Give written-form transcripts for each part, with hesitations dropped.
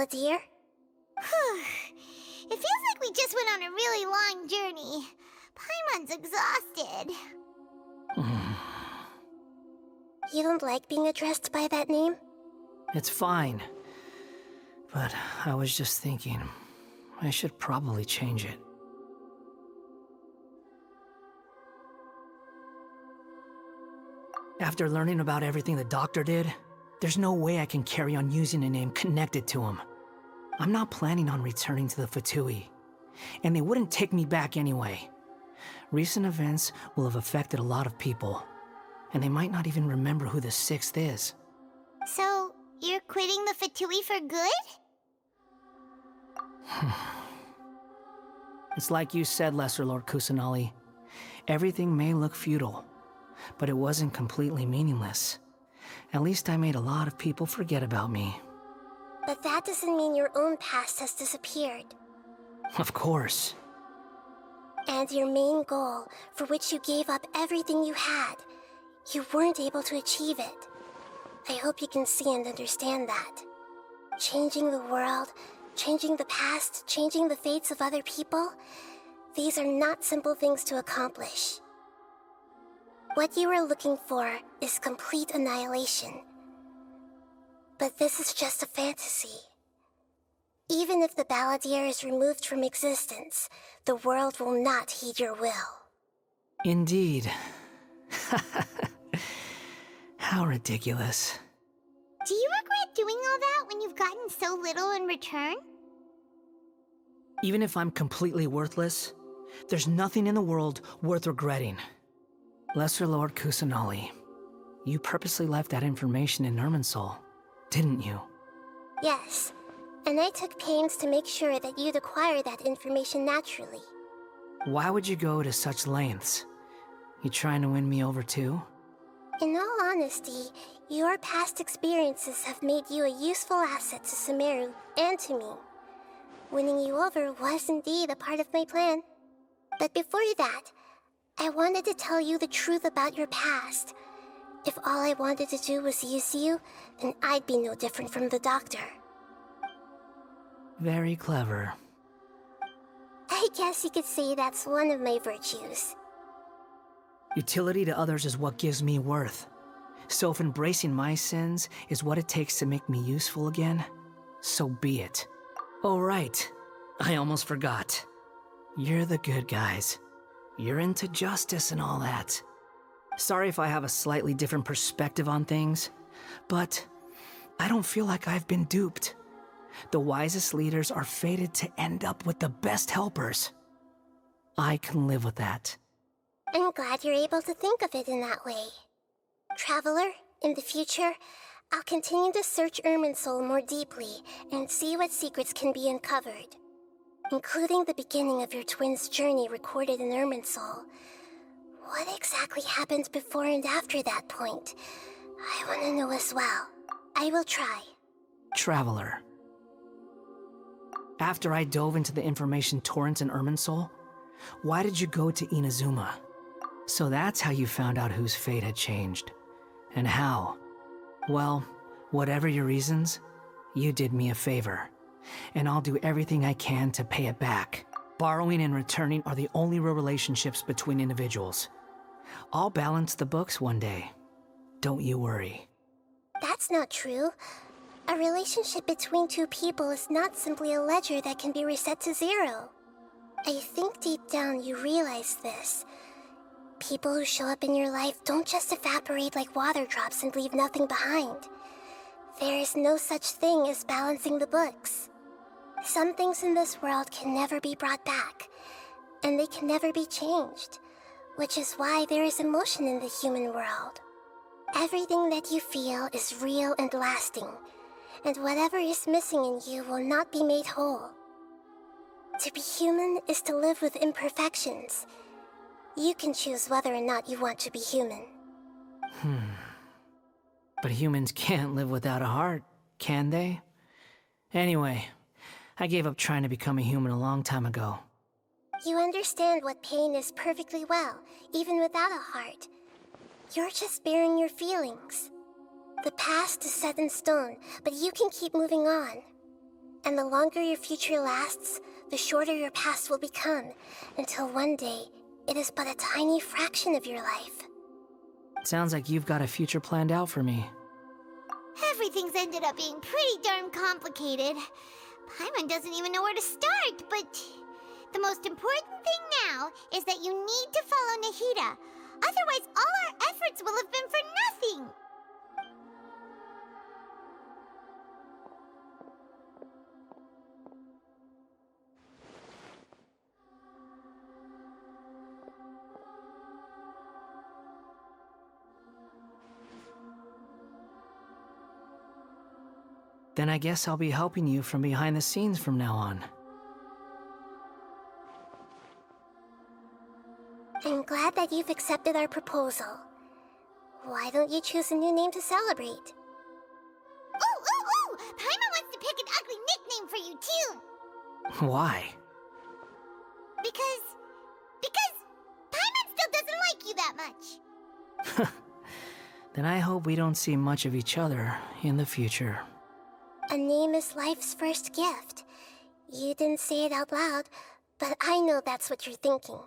balladeer? It feels like we just went on a really long journey. Paimon's exhausted. You don't like being addressed by that name? It's fine. But I was just thinking, I should probably change it. After learning about everything the doctor did, there's no way I can carry on using a name connected to him. I'm not planning on returning to the Fatui, and they wouldn't take me back anyway. Recent events will have affected a lot of people, and they might not even remember who the 6th is. So, you're quitting the Fatui for good? It's like you said, Lesser Lord Kusanali. Everything may look futile, but it wasn't completely meaningless. At least I made a lot of people forget about me. But that doesn't mean your own past has disappeared. Of course. And your main goal, for which you gave up everything you had, you weren't able to achieve it. I hope you can see and understand that. Changing the world, changing the past, changing the fates of other people, these are not simple things to accomplish. What you are looking for is complete annihilation. But this is just a fantasy. Even if the balladeer is removed from existence, the world will not heed your will. Indeed. How ridiculous. Do you regret doing all that when you've gotten so little in return? Even if I'm completely worthless, there's nothing in the world worth regretting. Lesser Lord Kusanali, you purposely left that information in Irminsul, didn't you? Yes, and I took pains to make sure that you'd acquire that information naturally. Why would you go to such lengths? You trying to win me over too? In all honesty, your past experiences have made you a useful asset to Sumeru and to me. Winning you over was indeed a part of my plan. But before that, I wanted to tell you the truth about your past. If all I wanted to do was use you, then I'd be no different from the doctor. Very clever. I guess you could say that's one of my virtues. Utility to others is what gives me worth. So if embracing my sins is what it takes to make me useful again, so be it. Oh right, I almost forgot. You're the good guys. You're into justice and all that. Sorry if I have a slightly different perspective on things, but I don't feel like I've been duped. The wisest leaders are fated to end up with the best helpers. I can live with that. I'm glad you're able to think of it in that way. Traveler, in the future, I'll continue to search Irminsul more deeply and see what secrets can be uncovered, including the beginning of your twins' journey recorded in Irminsul. What exactly happened before and after that point? I want to know as well. I will try. Traveler. After I dove into the information torrents in Irminsul, why did you go to Inazuma? So that's how you found out whose fate had changed. And how? Well, whatever your reasons, you did me a favor. And I'll do everything I can to pay it back. Borrowing and returning are the only real relationships between individuals. I'll balance the books one day. Don't you worry. That's not true. A relationship between two people is not simply a ledger that can be reset to zero. I think deep down you realize this. People who show up in your life don't just evaporate like water drops and leave nothing behind. There is no such thing as balancing the books. Some things in this world can never be brought back, and they can never be changed, which is why there is emotion in the human world. Everything that you feel is real and lasting, and whatever is missing in you will not be made whole. To be human is to live with imperfections. You can choose whether or not you want to be human. But humans can't live without a heart, can they? Anyway, I gave up trying to become a human a long time ago. You understand what pain is perfectly well, even without a heart. You're just bearing your feelings. The past is set in stone, but you can keep moving on. And the longer your future lasts, the shorter your past will become, until one day, it is but a tiny fraction of your life. Sounds like you've got a future planned out for me. Everything's ended up being pretty darn complicated. Paimon doesn't even know where to start, but the most important thing now is that you need to follow NAHIDA. Otherwise, all our efforts will have been for nothing. Then I guess I'll be helping you from behind the scenes from now on. I'm glad that you've accepted our proposal. Why don't you choose a new name to celebrate? Ooh! Paimon wants to pick an ugly nickname for you, too. Why? Because Paimon still doesn't like you that much. Then I hope we don't see much of each other in the future. A name is life's first gift. You didn't say it out loud, but I know that's what you're thinking.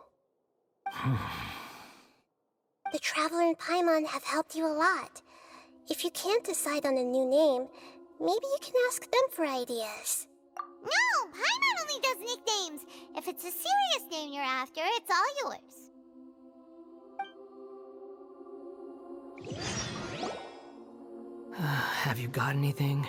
The Traveler and Paimon have helped you a lot. If you can't decide on a new name, maybe you can ask them for ideas. No, Paimon only does nicknames. If it's a serious name you're after, it's all yours. Have you got anything?